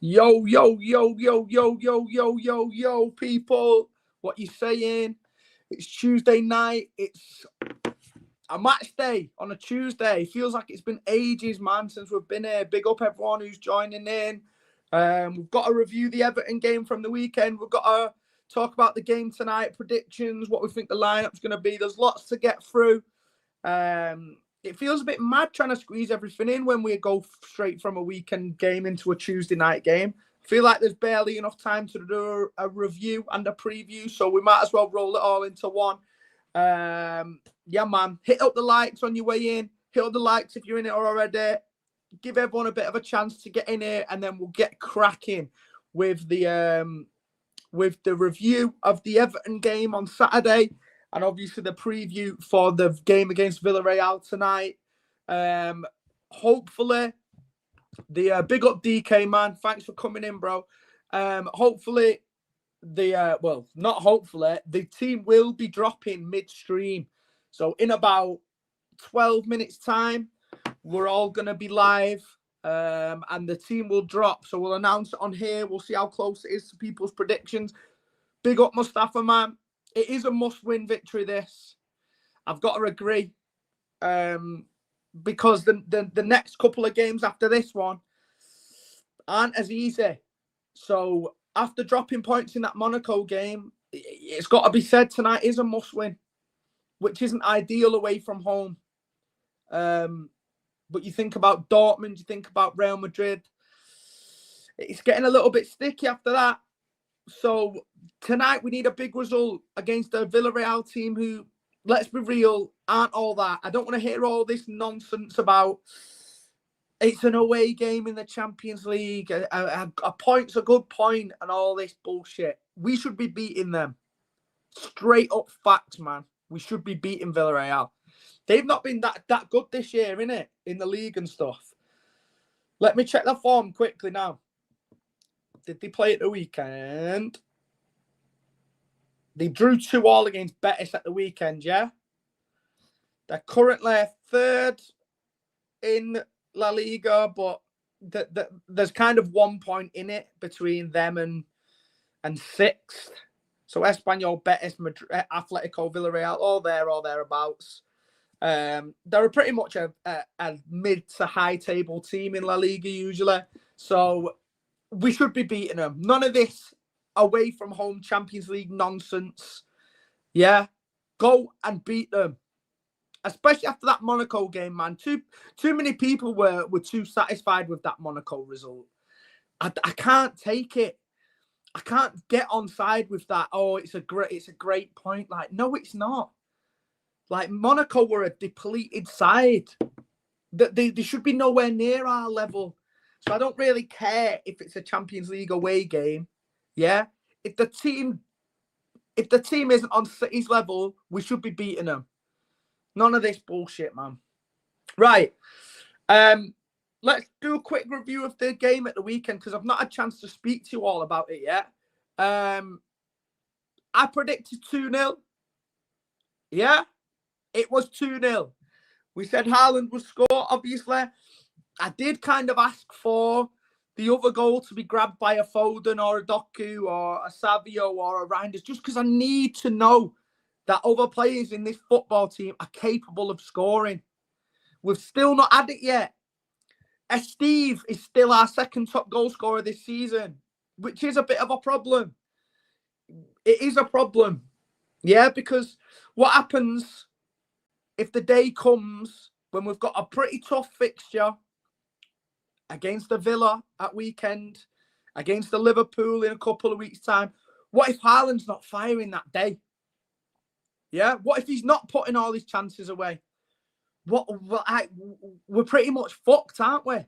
Yo, people. What you saying? It's Tuesday night. It's a match day on a Tuesday. Feels like it's been ages, man, since we've been here. Big up everyone who's joining in. We've got to review the Everton game from the weekend. We've got to talk about the game tonight, predictions, what we think the lineup's going to be. There's lots to get through. It feels a bit mad trying to squeeze everything in when we go straight from a weekend game into a Tuesday night game. I feel like there's barely enough time to do a review and a preview, so we might as well roll it all into one. Yeah, man. Hit up the likes on your way in. Hit up the likes if you're in it already. Give everyone a bit of a chance to get in here, and then we'll get cracking with the review of the Everton game on Saturday. And obviously the preview for the game against Villarreal tonight. Hopefully, the big up DK, man. Thanks for coming in, bro. Hopefully, not hopefully, the team will be dropping midstream. So in about 12 minutes time, we're all going to be live and the team will drop. So we'll announce it on here. We'll see how close it is to people's predictions. Big up Mustafa, man. It is a must-win victory, this. I've got to agree. Because the next couple of games after this one aren't as easy. So after dropping points in that Monaco game, it's got to be said tonight is a must-win, which isn't ideal away from home. But you think about Dortmund, you think about Real Madrid. It's getting a little bit sticky after that. So tonight we need a big result against a Villareal team who, let's be real, aren't all that. I don't want to hear all this nonsense about it's an away game in the Champions League. A point's a good point and all this bullshit. We should be beating them. Straight up facts, man. We should be beating Villarreal. They've not been that good this year, innit? In the league and stuff. Let me check the form quickly now. Did they play at the weekend? They drew 2-2 against Betis at the weekend, yeah? They're currently third in La Liga, but there's kind of 1 point in it between them and sixth. So Espanyol, Betis, Madrid, Atletico, Villarreal, all there or thereabouts. They're pretty much a mid to high table team in La Liga usually. So we should be beating them. None of this away from home Champions League nonsense. Yeah, go and beat them. Especially after that Monaco game, man. Too many people were too satisfied with that Monaco result. I can't take it. I can't get on side with that. Oh, it's a great point. Like, no, it's not. Like, Monaco were a depleted side. They should be nowhere near our level. So I don't really care if it's a Champions League away game. Yeah? If the team isn't on City's level, we should be beating them. None of this bullshit, man. Right. Let's do a quick review of the game at the weekend because I've not had a chance to speak to you all about it yet. I predicted 2-0. Yeah, it was 2-0. We said Haaland would score, obviously. I did kind of ask for the other goal to be grabbed by a Foden or a Doku or a Savio or a Reinders, just because I need to know that other players in this football team are capable of scoring. We've still not had it yet. Steve is still our second top goal scorer this season, which is a bit of a problem. It is a problem. Yeah, because what happens if the day comes when we've got a pretty tough fixture against the Villa at weekend, against the Liverpool in a couple of weeks' time? What if Haaland's not firing that day? Yeah, what if he's not putting all his chances away? We're pretty much fucked, aren't we?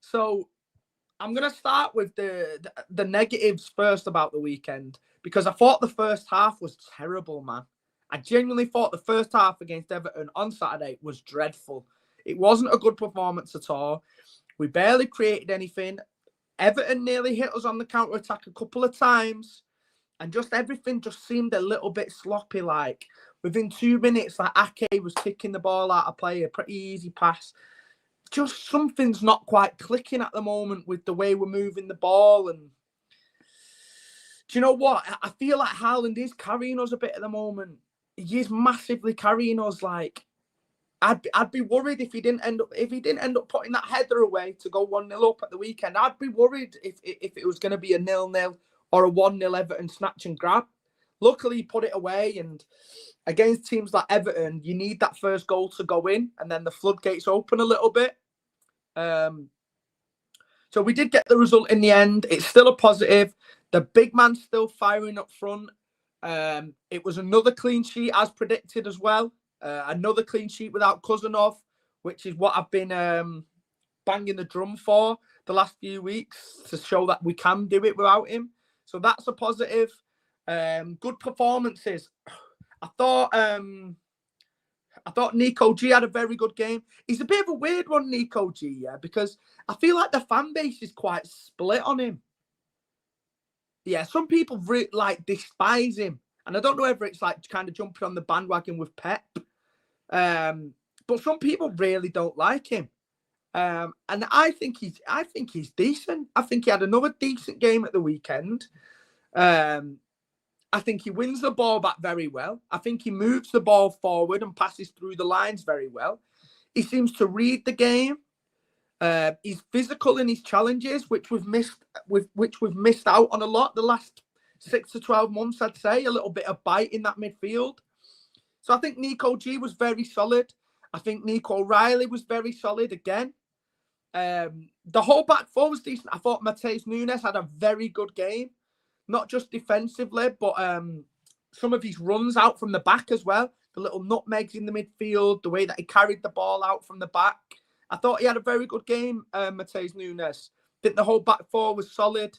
So I'm going to start with the negatives first about the weekend, because I thought the first half was terrible, man. I genuinely thought the first half against Everton on Saturday was dreadful. It wasn't a good performance at all. We barely created anything. Everton nearly hit us on the counter-attack a couple of times, and just everything just seemed a little bit sloppy. Like, within 2 minutes, like, Ake was kicking the ball out of play, a pretty easy pass. Just something's not quite clicking at the moment with the way we're moving the ball. And do you know what? I feel like Haaland is carrying us a bit at the moment. He is massively carrying us. Like, I'd be worried if he didn't end up putting that header away to go 1-0 up at the weekend. I'd be worried if it was going to be a 0-0 or a 1-0 Everton snatch and grab. Luckily, he put it away, and against teams like Everton, you need that first goal to go in, and then the floodgates open a little bit. So we did get the result in the end. It's still a positive. The big man's still firing up front. It was another clean sheet as predicted as well. Another clean sheet without Cousinov, which is what I've been banging the drum for the last few weeks, to show that we can do it without him. So that's a positive. Good performances. I thought Nico G had a very good game. He's a bit of a weird one, Nico G, yeah, because I feel like the fan base is quite split on him. Yeah, some people despise him, and I don't know whether it's like kind of jumping on the bandwagon with Pep, but some people really don't like him. And I think he's decent. I think he had another decent game at the weekend. I think he wins the ball back very well. I think he moves the ball forward and passes through the lines very well. He seems to read the game. He's physical in his challenges, which we've missed out on a lot the last 6 to 12 months, I'd say. A little bit of bite in that midfield. So I think Nico G was very solid. I think Nico Riley was very solid again. The whole back four was decent. I thought Matheus Nunes had a very good game. Not just defensively, but some of his runs out from the back as well. The little nutmegs in the midfield, the way that he carried the ball out from the back. I thought he had a very good game, Matheus Nunes. I think the whole back four was solid.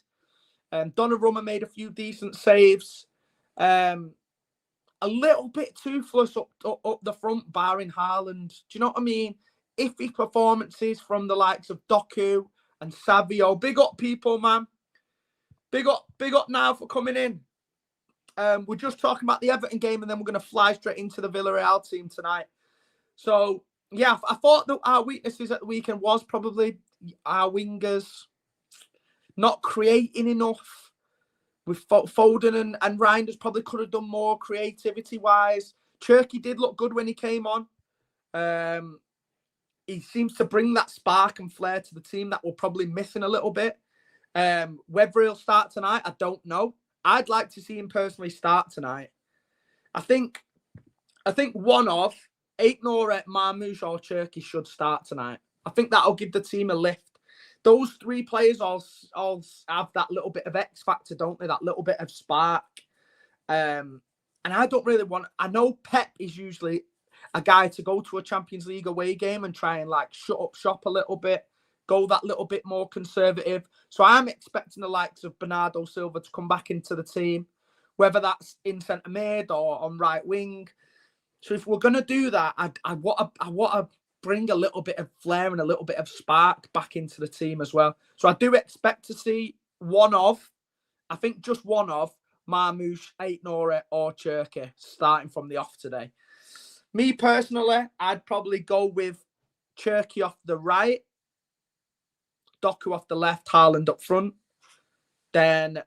Donnarumma made a few decent saves. A little bit toothless up the front, barring Haaland. Do you know what I mean? Iffy performances from the likes of Doku and Savio. Big up, people, man. Big up now for coming in. We're just talking about the Everton game, and then we're going to fly straight into the Villarreal team tonight. So, yeah, I thought that our weaknesses at the weekend was probably our wingers not creating enough. With Foden and Reinders probably could have done more creativity-wise. Cherky did look good when he came on. He seems to bring that spark and flair to the team that we're probably missing a little bit. Whether he'll start tonight, I don't know. I'd like to see him personally start tonight. I think one of Aitnor, Marmoush or Cherky should start tonight. I think that'll give the team a lift. Those three players all have that little bit of X factor, don't they? That little bit of spark. And I don't really want... I know Pep is usually a guy to go to a Champions League away game and try and like shut up shop a little bit, go that little bit more conservative. So I'm expecting the likes of Bernardo Silva to come back into the team, whether that's in centre mid or on right wing. So if we're gonna do that, I want to bring a little bit of flair and a little bit of spark back into the team as well. So I do expect to see I think just one of Marmoush, Aït-Nouri or Cherki starting from the off today. Me personally, I'd probably go with Cherki off the right, Doku off the left, Haaland up front, then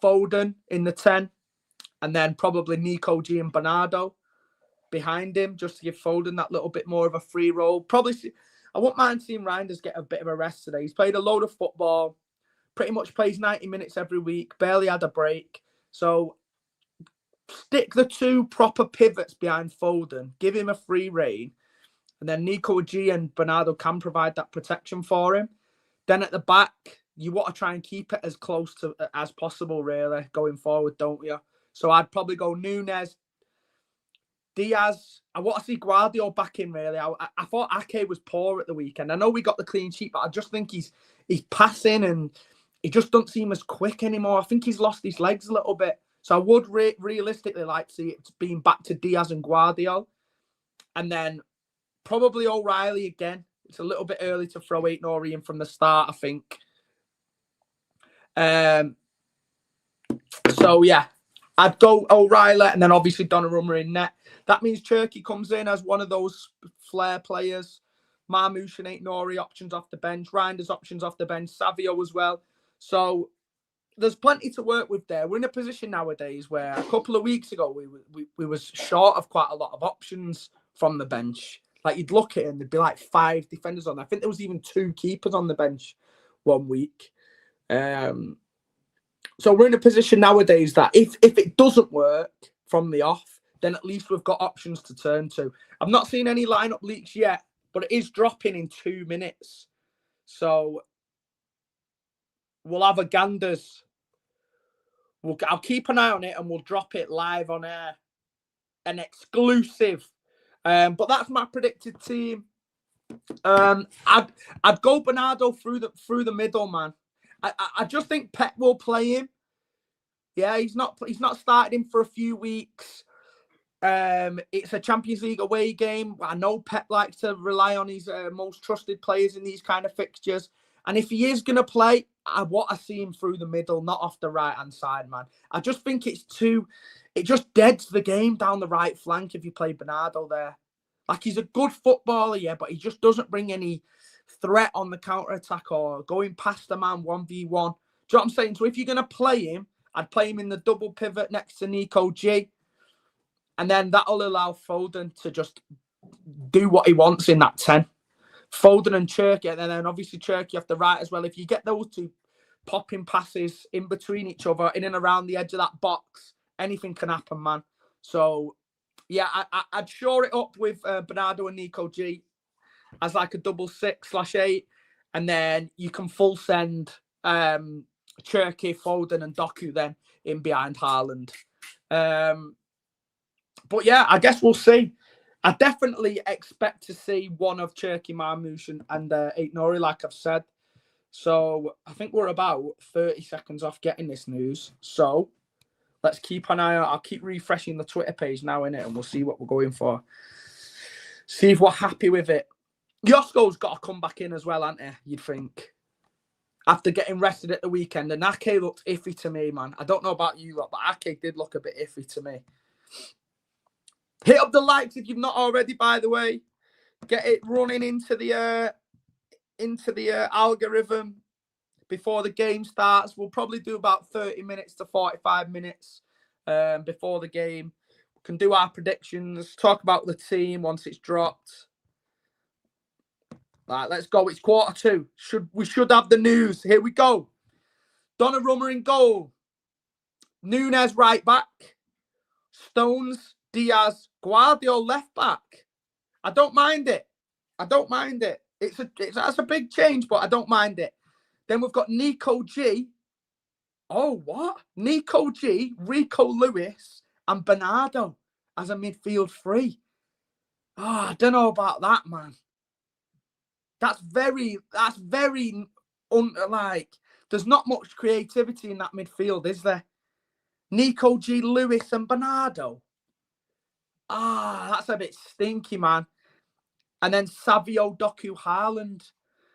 Foden in the 10, and then probably Nico G and Bernardo behind him, just to give Foden that little bit more of a free role. Probably, I wouldn't mind seeing Reinders get a bit of a rest today. He's played a load of football, pretty much plays 90 minutes every week, barely had a break. So stick the 2 proper pivots behind Foden, give him a free rein, and then Nico G and Bernardo can provide that protection for him. Then at the back, you want to try and keep it as close to as possible, really, going forward, don't you? So I'd probably go Núñez, Diaz. I want to see Guardiola back in, really. I thought Ake was poor at the weekend. I know we got the clean sheet, but I just think he's passing and he just doesn't seem as quick anymore. I think he's lost his legs a little bit. So I would realistically like to see it being back to Diaz and Guardiola. And then probably O'Reilly again. It's a little bit early to throw Aït-Nouri in from the start, I think. So, yeah. I'd go O'Reilly and then obviously Donnarumma in net. That means Cherki comes in as one of those flair players. Marmoush and Aït-Nouri options off the bench. Reinders options off the bench. Savio as well. So there's plenty to work with there. We're in a position nowadays where a couple of weeks ago we was short of quite a lot of options from the bench. Like you'd look at it and there'd be like 5 defenders on there. I think there was even 2 keepers on the bench one week. So we're in a position nowadays that if it doesn't work from the off, then at least we've got options to turn to. I've not seen any lineup leaks yet, but it is dropping in 2 minutes. So we'll have a ganders. I'll keep an eye on it and we'll drop it live on air. An exclusive. But that's my predicted team. I'd go Bernardo through the middle, man. I just think Pep will play him. Yeah, he's not started him for a few weeks. It's a Champions League away game. I know Pep likes to rely on his most trusted players in these kind of fixtures. And if he is going to play, I want to see him through the middle, not off the right-hand side, man. I just think it just deads the game down the right flank if you play Bernardo there. Like, he's a good footballer, yeah, but he just doesn't bring any threat on the counter-attack or going past the man 1v1. Do you know what I'm saying? So if you're going to play him, I'd play him in the double pivot next to Nico G. And then that'll allow Foden to just do what he wants in that 10. Foden and Cherki, and then obviously Cherki off the right as well. If you get those 2 popping passes in between each other, in and around the edge of that box, anything can happen, man. So, yeah, I'd shore it up with Bernardo and Nico G as like a double 6/8, and then you can full send Cherki, Foden, and Doku then in behind Haaland. But yeah, I guess we'll see. I definitely expect to see one of Cherki, Marmoush, and Aït-Nouri, like I've said. So I think we're about 30 seconds off getting this news. So let's keep an eye out. I'll keep refreshing the Twitter page now, innit? And we'll see what we're going for. See if we're happy with it. Josko's got to come back in as well, hasn't he? You'd think. After getting rested at the weekend. And Ake looked iffy to me, man. I don't know about you lot, but Ake did look a bit iffy to me. Hit up the likes if you've not already, by the way. Get it running into the algorithm before the game starts. We'll probably do about 30 minutes to 45 minutes before the game. We can do our predictions, talk about the team once it's dropped. Right, let's go. It's 2:15. We should have the news. Here we go. Donnarumma in goal. Núñez right back. Stones, Diaz, Guardiola left back. I don't mind it. That's a big change, but I don't mind it. Then we've got Nico G. Oh, what? Nico G, Rico Lewis, and Bernardo as a midfield 3. I don't know about that, man. That's very like. There's not much creativity in that midfield, is there? Nico G, Lewis, and Bernardo. That's a bit stinky, man. And then Savio, Doku, Haaland.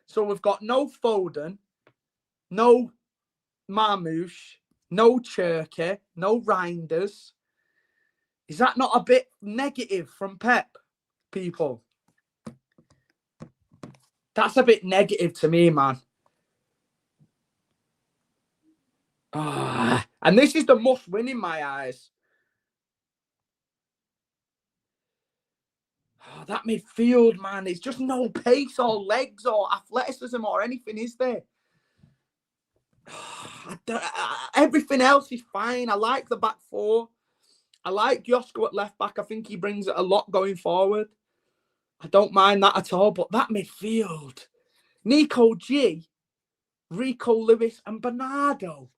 So we've got no Foden, no Marmoush, no Cherky, no Reinders. Is that not a bit negative from Pep, people? That's a bit negative to me, man. And this is the must win in my eyes. That midfield, man, it's just no pace or legs or athleticism or anything, is there? Everything else is fine. I like the back four. I like Josko at left back. I think he brings a lot going forward. I don't mind that at all. But that midfield, Nico G, Rico Lewis, and Bernardo.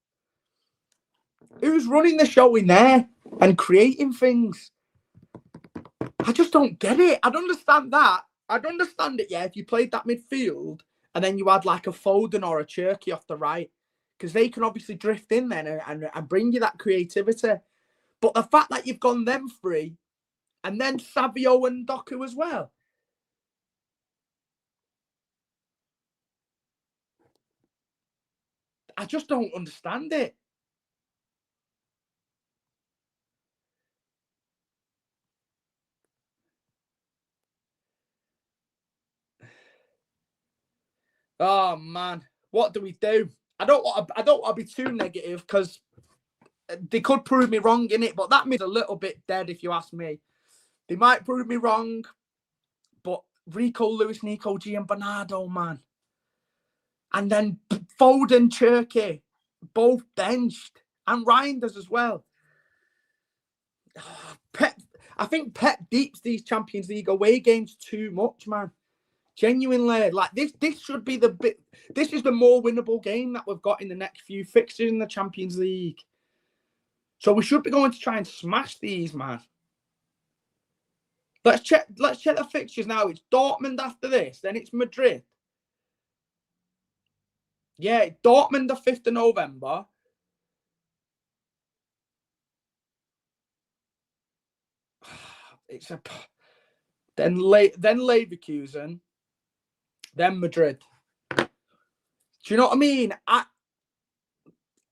Who's running the show in there and creating things? I just don't get it. I'd understand that. I'd understand it, yeah, if you played that midfield and then you had like a Foden or a Cherky off the right, because they can obviously drift in then and bring you that creativity. But the fact that you've gone them three and then Savio and Doku as well. I just don't understand it. Oh man, what do we do? I don't want to be too negative because they could prove me wrong in it, but that means a little bit dead if you ask me. They might prove me wrong, but Rico Lewis, Nico G, and Bernardo, man. And then Foden, Cherky, both benched, and Reinders as well. Pep, I think Pep deeps these Champions League away games too much, man. Genuinely, like this should be the bit. This is the more winnable game that we've got in the next few fixtures in the Champions League. So we should be going to try and smash these, man. Let's check the fixtures now. It's Dortmund after this, then it's Madrid. Yeah, Dortmund the 5th of November. It's a then Leverkusen, then Madrid. Do you know what I mean?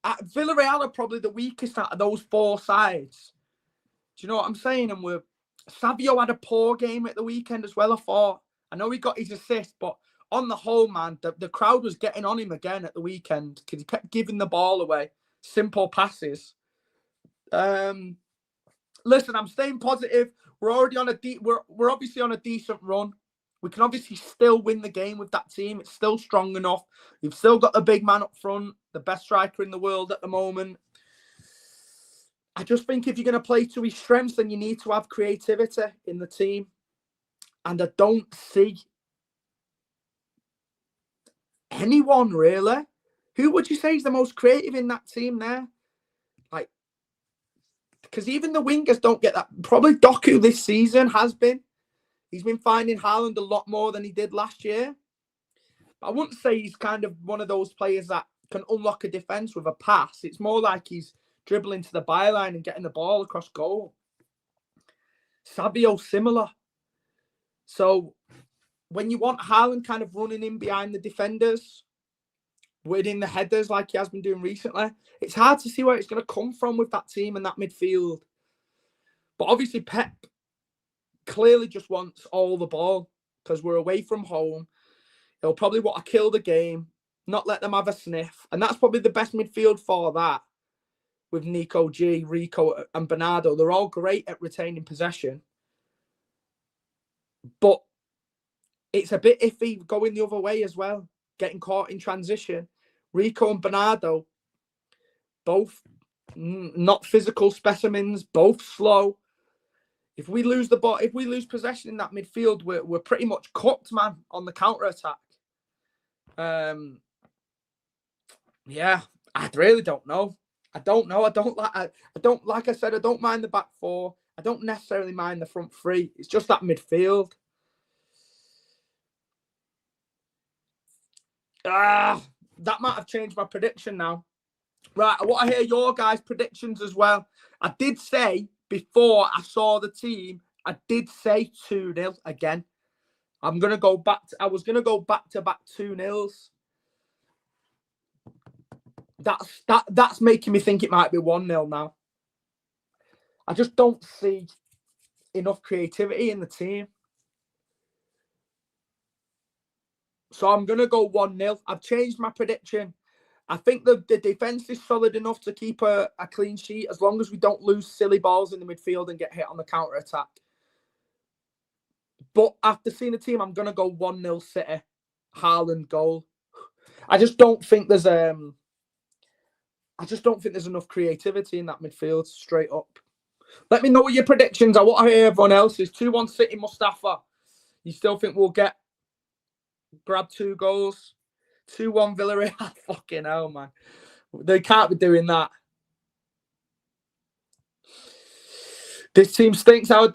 Villarreal are probably the weakest out of those four sides. Do you know what I'm saying? And Savio had a poor game at the weekend as well. I know he got his assist, but on the whole, man, the crowd was getting on him again at the weekend because he kept giving the ball away, simple passes. Listen, I'm staying positive. We're already on we're obviously on a decent run. We can obviously still win the game with that team. It's still strong enough. You've still got the big man up front, the best striker in the world at the moment. I just think if you're going to play to his strengths, then you need to have creativity in the team. And I don't see anyone really. Who would you say is the most creative in that team there? Like, because even the wingers don't get that. Probably Doku this season has been. He's been finding Haaland a lot more than he did last year. I wouldn't say he's kind of one of those players that can unlock a defence with a pass. It's more like he's dribbling to the byline and getting the ball across goal. Savio, similar. So when you want Haaland kind of running in behind the defenders, winning the headers like he has been doing recently, it's hard to see where it's going to come from with that team and that midfield. But obviously Pep clearly just wants all the ball because we're away from home. He'll probably want to kill the game, not let them have a sniff. And that's probably the best midfield for that with Nico G, Rico, and Bernardo. They're all great at retaining possession. But it's a bit iffy going the other way as well, getting caught in transition. Rico and Bernardo, both not physical specimens, both slow. If we lose the ball, if we lose possession in that midfield, we're pretty much cooked, man, on the counter attack. Yeah, I really don't know. I don't know. I don't like I said, I don't mind the back four. I don't necessarily mind the front three. It's just that midfield. That might have changed my prediction now. Right, I want to hear your guys' predictions as well. I did say before I saw the team, I did say 2-0 again. I was going to go back-to-back 2-0s. That's making me think it might be 1-0 now. I just don't see enough creativity in the team. So I'm going to go 1-0. I've changed my prediction. I think the defence is solid enough to keep a clean sheet as long as we don't lose silly balls in the midfield and get hit on the counter-attack. But after seeing the team, I'm going to go 1-0 City. Haaland goal. I just don't think there's enough creativity in that midfield, straight up. Let me know what your predictions are. What I hear everyone else's. 2-1 City, Mustafa. You still think we'll grab 2 goals? 2-1 Villareal. Fucking hell, man. They can't be doing that. This team stinks. Well,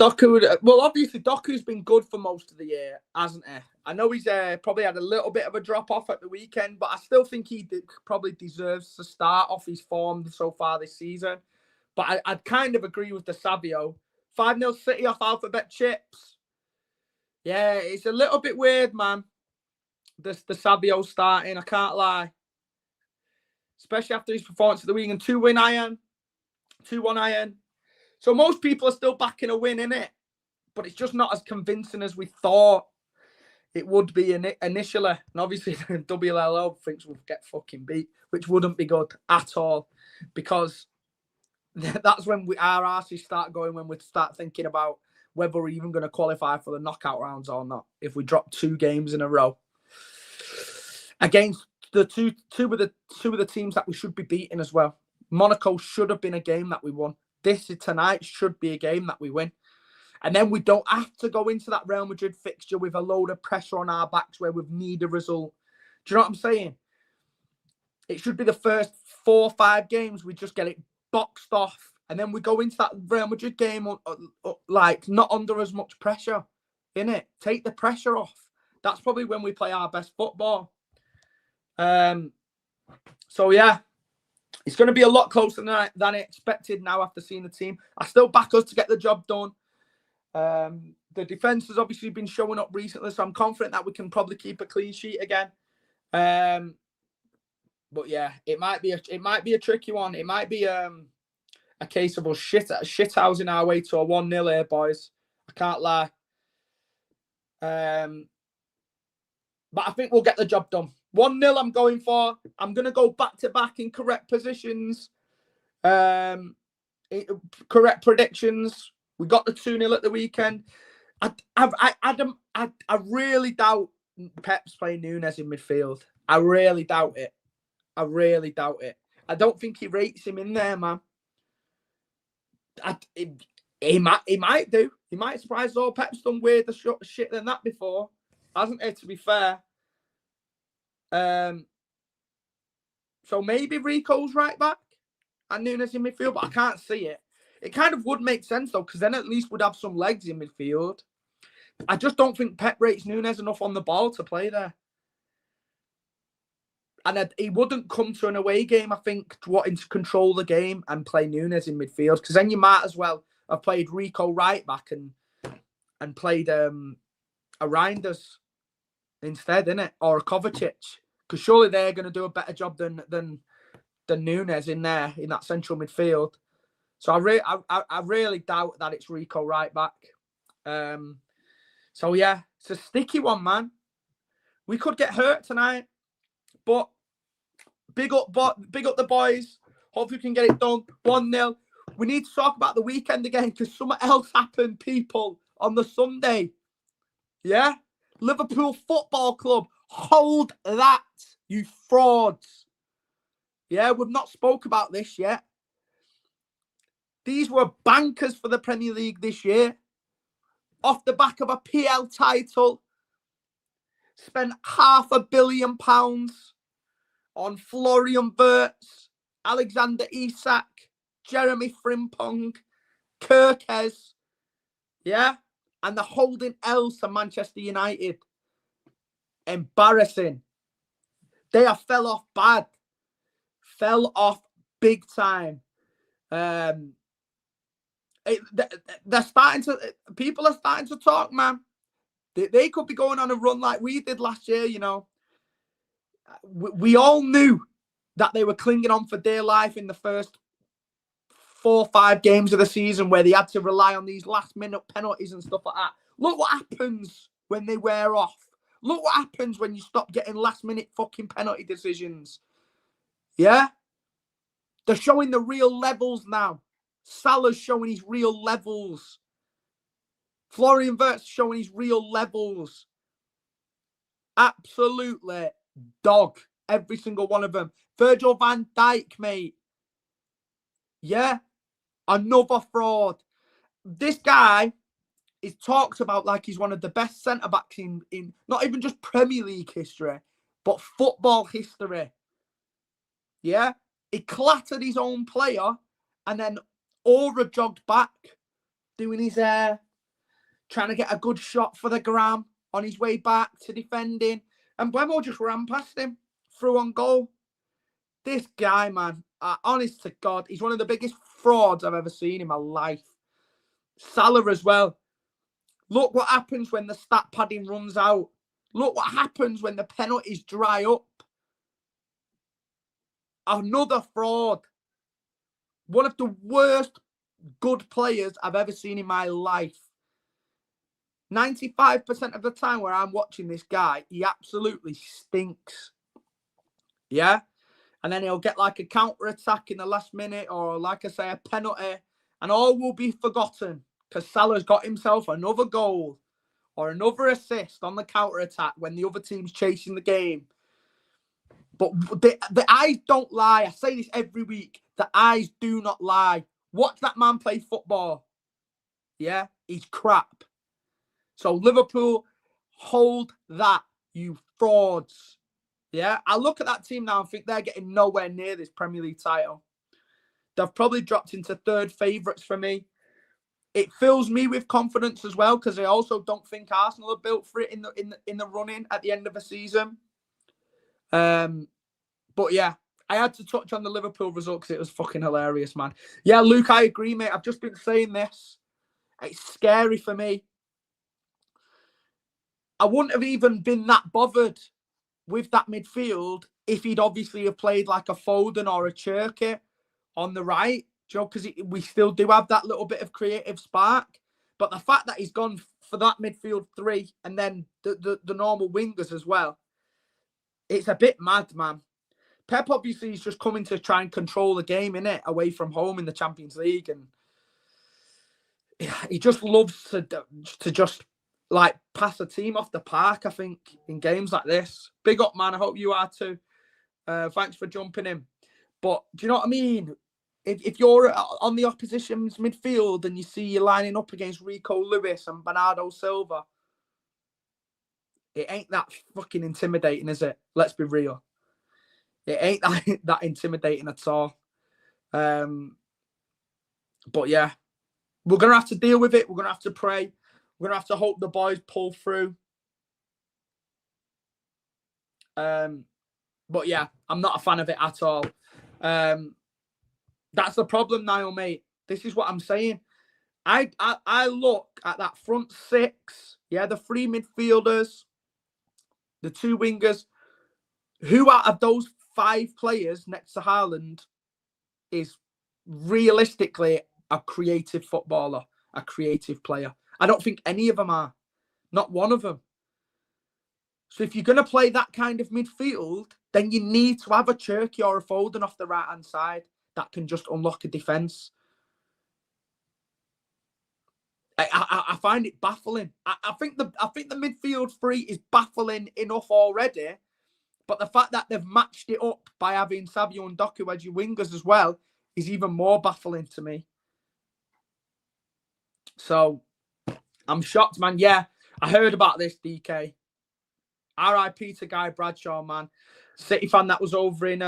obviously, Doku's been good for most of the year, hasn't he? I know he's probably had a little bit of a drop-off at the weekend, but I still think he probably deserves to start off his form so far this season. But I'd kind of agree with the Savio. 5-0 City off alphabet chips. Yeah, it's a little bit weird, man. The Savio starting, I can't lie. Especially after his performance of the weekend. 2-1 Iron. 2-1 Iron. So most people are still backing a win, innit? But it's just not as convincing as we thought it would be initially. And obviously, WLL thinks we'll get fucking beat, which wouldn't be good at all. Because that's when our arses start going, when we start thinking about whether we're even going to qualify for the knockout rounds or not. If we drop 2 games in a row against the two of the teams that we should be beating as well. Monaco should have been a game that we won. This tonight should be a game that we win. And then we don't have to go into that Real Madrid fixture with a load of pressure on our backs where we need a result. Do you know what I'm saying? It should be the first 4 or 5 games we just get it boxed off. And then we go into that Real Madrid game like not under as much pressure. Innit? Take the pressure off. That's probably when we play our best football. So yeah, it's going to be a lot closer than I expected now after seeing the team. I still back us to get the job done. The defence has obviously been showing up recently, so I'm confident that we can probably keep a clean sheet again. But yeah, it might be a tricky one. It might be a case of us shithousing our way to a 1-0 here, boys. I can't lie. But I think we'll get the job done. 1-0 I'm going for. I'm going to go back-to-back in correct positions. Correct predictions. We got the 2-0 at the weekend. I really doubt Pep's playing Núñez in midfield. I really doubt it. I don't think he rates him in there, man. He might do. He might surprise us all. Pep's done weirder shit than that before, hasn't he, to be fair? So maybe Rico's right back and Núñez in midfield, but I can't see it. It kind of would make sense, though, because then at least we'd have some legs in midfield. I just don't think Pep rates Núñez enough on the ball to play there. And he wouldn't come to an away game, I think, wanting to control the game and play Núñez in midfield, because then you might as well have played Rico right back and played a Reinders instead, innit? Or a Kovacic. Because surely they're going to do a better job than Núñez in there, in that central midfield. So I really doubt that it's Rico right back. So yeah, it's a sticky one, man. We could get hurt tonight, but big up the boys. Hope you can get it done. 1-0. We need to talk about the weekend again because something else happened, people, on the Sunday. Yeah? Liverpool Football Club. Hold that, you frauds. Yeah, we've not spoke about this yet. These were bankers for the Premier League this year. Off the back of a PL title. Spent £500 million on Florian Wirtz, Alexander Isak, Jeremy Frimpong, Kirkes, Yeah? And they're holding L's to Manchester United. Embarrassing. They have fell off bad. Fell off big time. They're starting to... People are starting to talk, man. They could be going on a run like we did last year, you know. We all knew that they were clinging on for dear life in the first 4 or 5 games of the season where they had to rely on these last-minute penalties and stuff like that. Look what happens when they wear off. Look what happens when you stop getting last-minute fucking penalty decisions. Yeah? They're showing the real levels now. Salah's showing his real levels. Florian Wirtz's showing his real levels. Absolutely dog. Every single one of them. Virgil van Dijk, mate. Yeah? Another fraud. This guy is talked about like he's one of the best centre-backs in not even just Premier League history, but football history. Yeah? He clattered his own player and then Aura jogged back, doing his hair, trying to get a good shot for the gram on his way back to defending. And Blemo just ran past him, through on goal. This guy, man, honest to God, he's one of the biggest frauds I've ever seen in my life. Salah as well. Look what happens when the stat padding runs out. Look what happens when the penalties dry up. Another fraud. One of the worst good players I've ever seen in my life. 95% of the time where I'm watching this guy, he absolutely stinks. Yeah? And then he'll get like a counter-attack in the last minute or, like I say, a penalty. And all will be forgotten because Salah's got himself another goal or another assist on the counter-attack when the other team's chasing the game. But the eyes don't lie. I say this every week. The eyes do not lie. Watch that man play football. Yeah? He's crap. So Liverpool, hold that, you frauds. Yeah? I look at that team now and think they're getting nowhere near this Premier League title. They've probably dropped into third favourites for me. It fills me with confidence as well because I also don't think Arsenal are built for it in the run-in at the end of a season. But yeah, I had to touch on the Liverpool result because it was fucking hilarious, man. Yeah, Luke, I agree, mate. I've just been saying this. It's scary for me. I wouldn't have even been that bothered with that midfield if he'd obviously have played like a Foden or a Cherki on the right, Joe, because we still do have that little bit of creative spark. But the fact that he's gone for that midfield 3 and then the normal wingers as well, it's a bit mad, man. Pep obviously is just coming to try and control the game, innit, away from home in the Champions League. And he just loves to just like pass a team off the park, I think, in games like this. Big up, man. I hope you are too. Thanks for jumping in. But do you know what I mean? If you're on the opposition's midfield and you see you're lining up against Rico Lewis and Bernardo Silva, it ain't that fucking intimidating, is it? Let's be real. It ain't that intimidating at all. But yeah, we're going to have to deal with it. We're going to have to pray. We're going to have to hope the boys pull through. But yeah, I'm not a fan of it at all. That's the problem, Niall, mate. This is what I'm saying. I look at that front 6, yeah, the 3 midfielders, the 2 wingers. Who out of those 5 players next to Haaland is realistically a creative footballer, a creative player? I don't think any of them are. Not one of them. So if you're going to play that kind of midfield, then you need to have a Cherki or a Foden off the right-hand side that can just unlock a defence. I find it baffling. I think the midfield 3 is baffling enough already, but the fact that they've matched it up by having Savio and Doku as your wingers as well is even more baffling to me. So I'm shocked, man. Yeah, I heard about this, DK. R.I.P. to Guy Bradshaw, man. City fan that was over in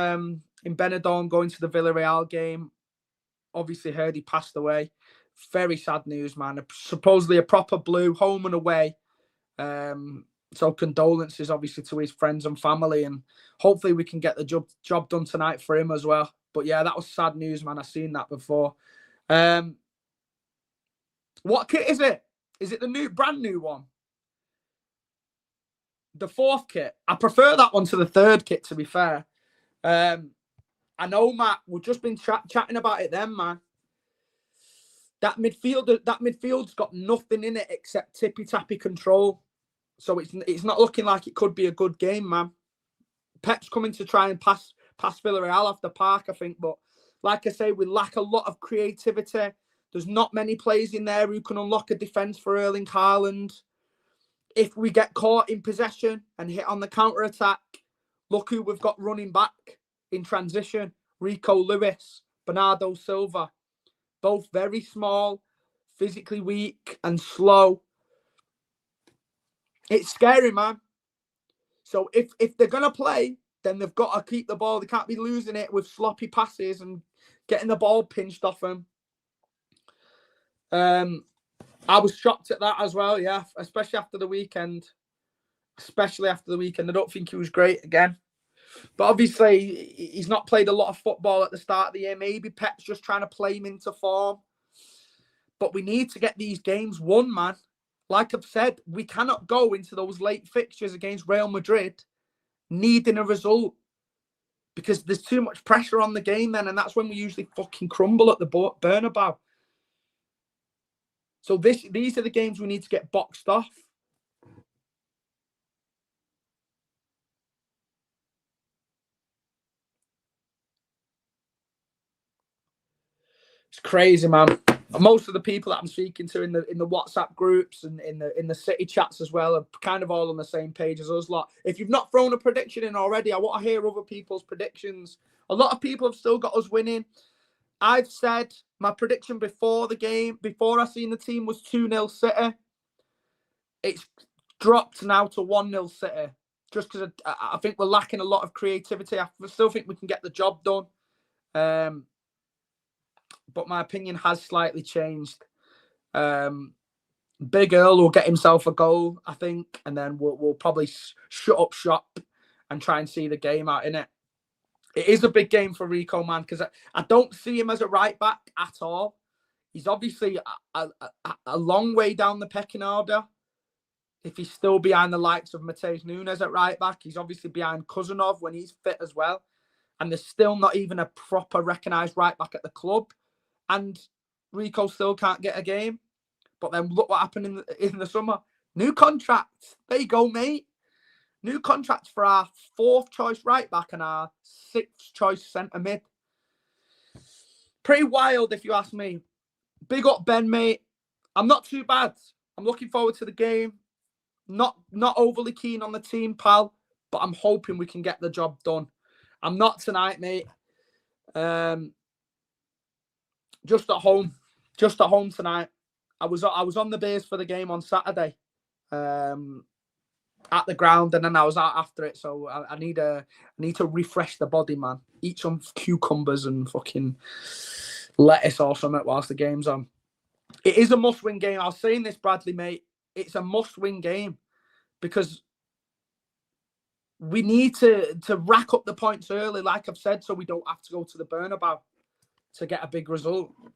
Benidorm going to the Villareal game. Obviously heard he passed away. Very sad news, man. Supposedly a proper blue, home and away. So condolences, obviously, to his friends and family, and hopefully we can get the job done tonight for him as well. But yeah, that was sad news, man. I've seen that before. What kit is it? Is it the brand new one? The 4th kit. I prefer that one to the 3rd kit, to be fair. I know, Matt, we've just been chatting about it then, man. That midfield's got nothing in it except tippy-tappy control. So it's not looking like it could be a good game, man. Pep's coming to try and pass Villareal off the park, I think. But like I say, we lack a lot of creativity. There's not many players in there who can unlock a defence for Erling Haaland. If we get caught in possession and hit on the counter-attack, look who we've got running back in transition. Rico Lewis, Bernardo Silva. Both very small, physically weak and slow. It's scary, man. So if they're going to play, then they've got to keep the ball. They can't be losing it with sloppy passes and getting the ball pinched off them. I was shocked at that as well, yeah, especially after the weekend. I don't think he was great again. But obviously, he's not played a lot of football at the start of the year. Maybe Pep's just trying to play him into form. But we need to get these games won, man. Like I've said, we cannot go into those late fixtures against Real Madrid needing a result. Because there's too much pressure on the game then, and that's when we usually fucking crumble at the Bernabeu. So these are the games we need to get boxed off. It's crazy, man. Most of the people that I'm speaking to in the WhatsApp groups and in the City chats as well are kind of all on the same page as us lot. If you've not thrown a prediction in already, I want to hear other people's predictions. A lot of people have still got us winning. I've said my prediction before the game, before I seen the team, was 2-0 City. It's dropped now to 1-0 City. Just because I think we're lacking a lot of creativity. I still think we can get the job done. But my opinion has slightly changed. Big Earl will get himself a goal, I think, and then we'll probably shut up shop and try and see the game out, innit? It is a big game for Rico, man, because I don't see him as a right back at all. He's obviously a long way down the pecking order. If he's still behind the likes of Mateus Nunes at right back, he's obviously behind Cousinov when he's fit as well. And there's still not even a proper recognised right back at the club. And Rico still can't get a game. But then look what happened in the summer. New contracts. There you go, mate. New contracts for our 4th choice right back and our 6th choice centre mid. Pretty wild, if you ask me. Big up Ben, mate. I'm not too bad. I'm looking forward to the game. Not overly keen on the team, pal, but I'm hoping we can get the job done. I'm not tonight, mate. Just at home tonight. I was on the base for the game on Saturday, at the ground, and then I was out after it. So I need to refresh the body, man. Eat some cucumbers and fucking lettuce or something whilst the game's on. It is a must-win game. I was saying this, Bradley, mate. It's a must-win game because we need to rack up the points early, like I've said, so we don't have to go to the Bernabeu to get a big result. Do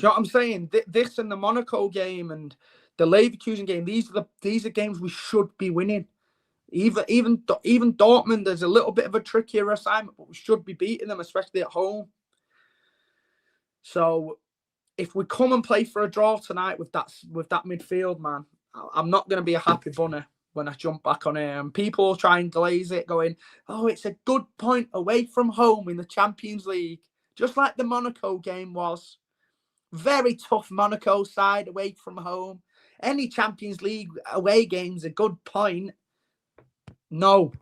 you know what I'm saying? This and the Monaco game and the Leverkusen game, these are games we should be winning. Even Dortmund, there's a little bit of a trickier assignment, but we should be beating them, especially at home. So if we come and play for a draw tonight with that midfield, man, I'm not going to be a happy bunny when I jump back on here. And people try and glaze it, going, oh, it's a good point away from home in the Champions League. Just like the Monaco game was. Very tough Monaco side away from home. Any Champions League away game's a good point. No.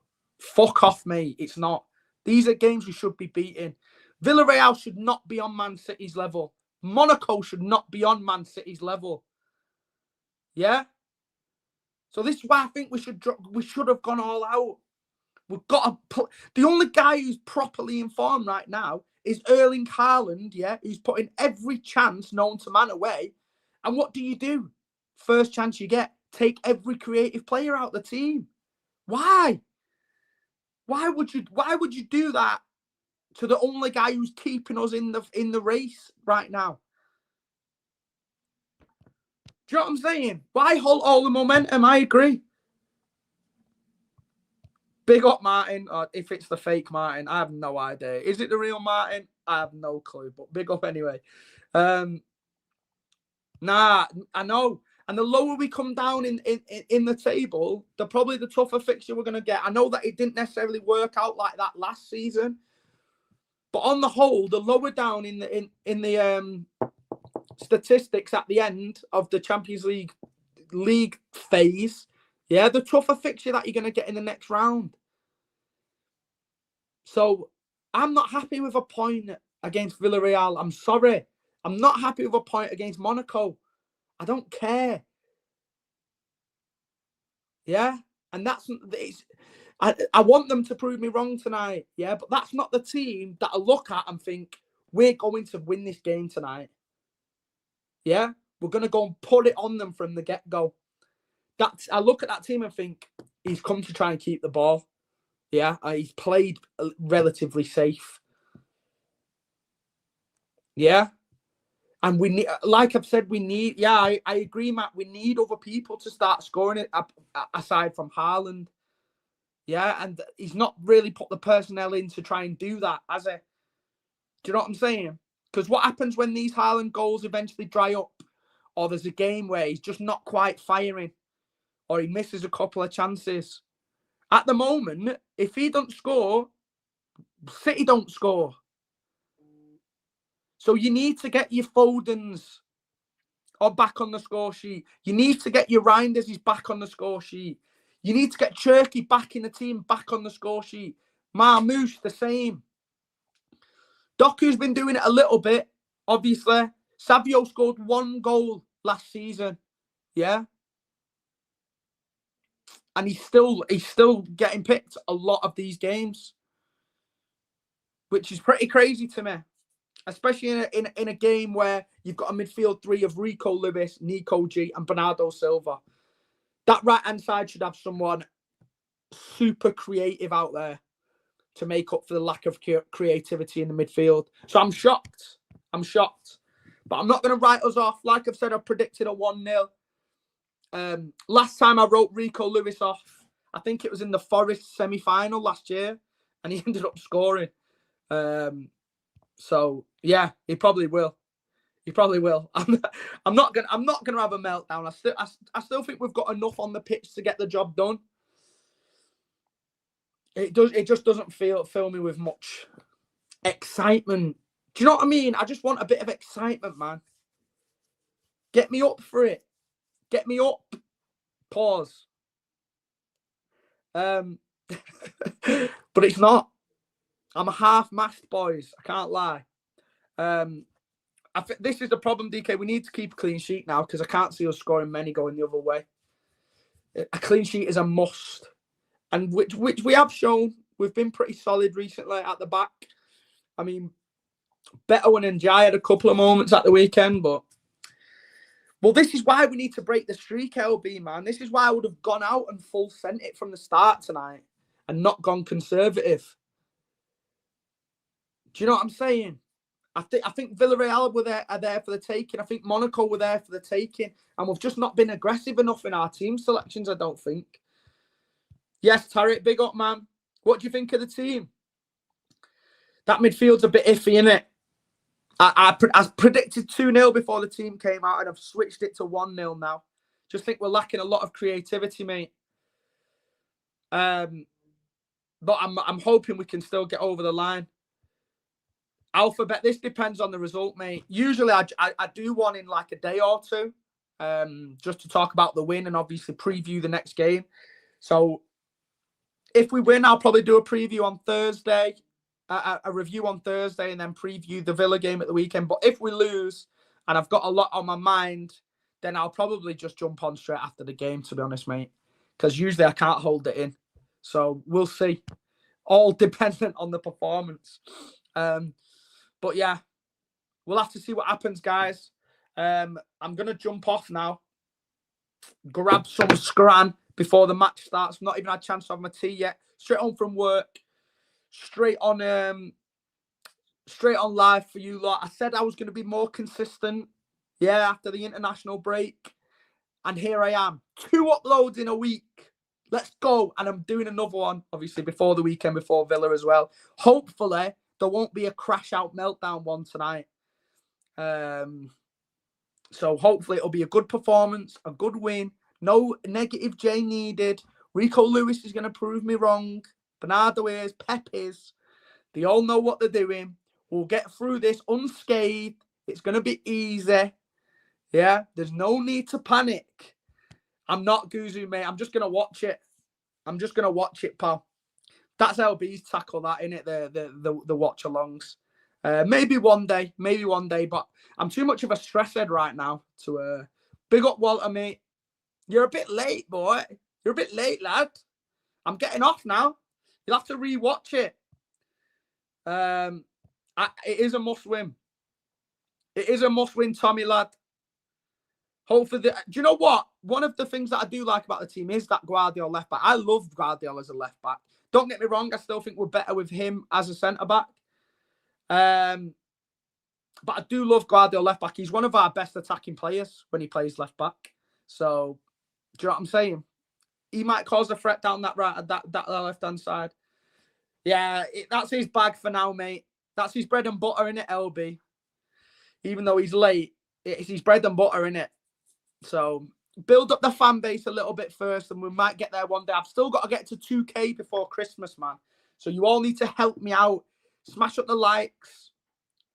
Fuck off, mate. It's not. These are games we should be beating. Villarreal should not be on Man City's level. Monaco should not be on Man City's level. Yeah? So this is why I think we should have gone all out. We've got to the only guy who's properly informed right now is Erling Haaland, yeah, who's putting every chance known to man away. And what do? First chance you get, take every creative player out of the team. Why? Why would you do that to the only guy who's keeping us in the race right now? Do you know what I'm saying? Why hold all the momentum? I agree. Big up Martin, or if it's the fake Martin, I have no idea. Is it the real Martin? I have no clue, but big up anyway. Nah, I know. And the lower we come down in the table, probably the tougher fixture we're going to get. I know that it didn't necessarily work out like that last season, but on the whole, the lower down in the statistics at the end of the Champions League phase, yeah, the tougher fixture that you're going to get in the next round. So I'm not happy with a point against Villarreal. I'm sorry. I'm not happy with a point against Monaco. I don't care. Yeah. And I want them to prove me wrong tonight. Yeah. But that's not the team that I look at and think, we're going to win this game tonight. Yeah. We're going to go and put it on them from the get-go. I look at that team and think, he's come to try and keep the ball. Yeah. He's played relatively safe. Yeah. And we need, like I've said, I agree, Matt. We need other people to start scoring it aside from Haaland. Yeah, and he's not really put the personnel in to try and do that, has he? Do you know what I'm saying? Because what happens when these Haaland goals eventually dry up, or there's a game where he's just not quite firing, or he misses a couple of chances? At the moment, if he don't score, City don't score. So you need to get your Fodens back on the score sheet. You need to get your Reinders back on the score sheet. You need to get Cherky back in the team, back on the score sheet. Marmoush, the same. Doku's been doing it a little bit, obviously. Savio scored 1 goal last season. Yeah. And he's still getting picked a lot of these games, which is pretty crazy to me. Especially in a game where you've got a midfield 3 of Rico Lewis, Nico G, and Bernardo Silva. That right-hand side should have someone super creative out there to make up for the lack of creativity in the midfield. So I'm shocked. But I'm not going to write us off. Like I've said, I've predicted a 1-0. Last time I wrote Rico Lewis off, I think it was in the Forest semi-final last year, and he ended up scoring. So yeah, he probably will. I'm not gonna have a meltdown. I still think we've got enough on the pitch to get the job done. It just doesn't fill me with much excitement. Do you know what I mean? I just want a bit of excitement, man. Get me up for it. Get me up. Pause. But it's not. I'm a half-mast, boys. I can't lie. This is the problem, DK. We need to keep a clean sheet now because I can't see us scoring many going the other way. A clean sheet is a must. And which we have shown. We've been pretty solid recently at the back. I mean, Beto and Njai had a couple of moments at the weekend, but... Well, this is why we need to break the streak, LB, man. This is why I would have gone out and full sent it from the start tonight and not gone conservative. Do you know what I'm saying? I think Villarreal are there for the taking. I think Monaco were there for the taking. And we've just not been aggressive enough in our team selections, I don't think. Yes, Tarek, big up, man. What do you think of the team? That midfield's a bit iffy, innit? I predicted 2-0 before the team came out, and I've switched it to 1-0 now. Just think we're lacking a lot of creativity, mate. But I'm hoping we can still get over the line. Alphabet, this depends on the result, mate. Usually I do one in like a day or two, just to talk about the win and obviously preview the next game. So if we win, I'll probably do a preview on Thursday. A review on Thursday and then preview the Villa game at the weekend. But if we lose and I've got a lot on my mind, then I'll probably just jump on straight after the game, to be honest, mate. Because usually I can't hold it in. So we'll see. All dependent on the performance. But yeah, we'll have to see what happens, guys. I'm going to jump off now, grab some scran before the match starts. Not even had a chance to have my tea yet. Straight home from work, straight on live for you lot. I said I was going to be more consistent, yeah, after the international break. And here I am, 2 uploads in a week. Let's go. And I'm doing another one, obviously, before the weekend, before Villa as well. Hopefully, there won't be a crash out meltdown one tonight. So hopefully it'll be a good performance, a good win. No negative J needed. Rico Lewis is going to prove me wrong. Bernardo is, Pep is. They all know what they're doing. We'll get through this unscathed. It's going to be easy. Yeah, there's no need to panic. I'm not Guzu, mate. I'm just going to watch it. I'm just going to watch it, pal. That's LB's tackle, that, innit? The watch-alongs. Maybe one day, but I'm too much of a stress head right now to big up Walter, mate. You're a bit late, boy. You're a bit late, lad. I'm getting off now. You'll have to re-watch it. It is a must-win. It is a must-win, Tommy, lad. Hopefully, do you know what? One of the things that I do like about the team is that Guardiola left back. I love Guardiola as a left back. Don't get me wrong. I still think we're better with him as a centre back. But I do love Guardiola left back. He's one of our best attacking players when he plays left back. So, do you know what I'm saying? He might cause a threat down that left hand side. Yeah, that's his bag for now, mate. That's his bread and butter, innit, LB? Even though he's late, it's his bread and butter, innit? So, build up the fan base a little bit first, and we might get there one day. I've still got to get to 2K before Christmas, man. So, you all need to help me out. Smash up the likes.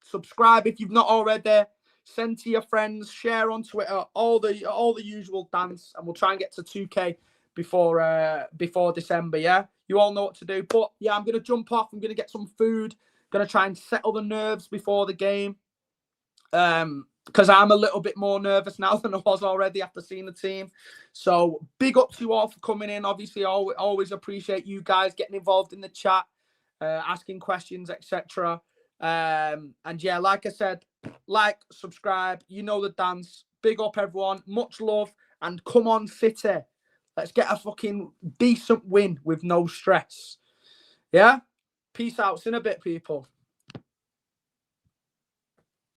Subscribe if you've not already. Send to your friends. Share on Twitter. All the usual dance, and we'll try and get to 2K before December. Yeah, you all know what to do. But yeah, I'm gonna jump off. I'm gonna get some food. Gonna try and settle the nerves before the game. Because I'm a little bit more nervous now than I was already after seeing the team. So big up to you all for coming in. Obviously, always appreciate you guys getting involved in the chat, asking questions, etc. And yeah, like I said, like, subscribe. You know the dance. Big up, everyone. Much love. And come on, City. Let's get a fucking decent win with no stress. Yeah? Peace out. See you in a bit, people.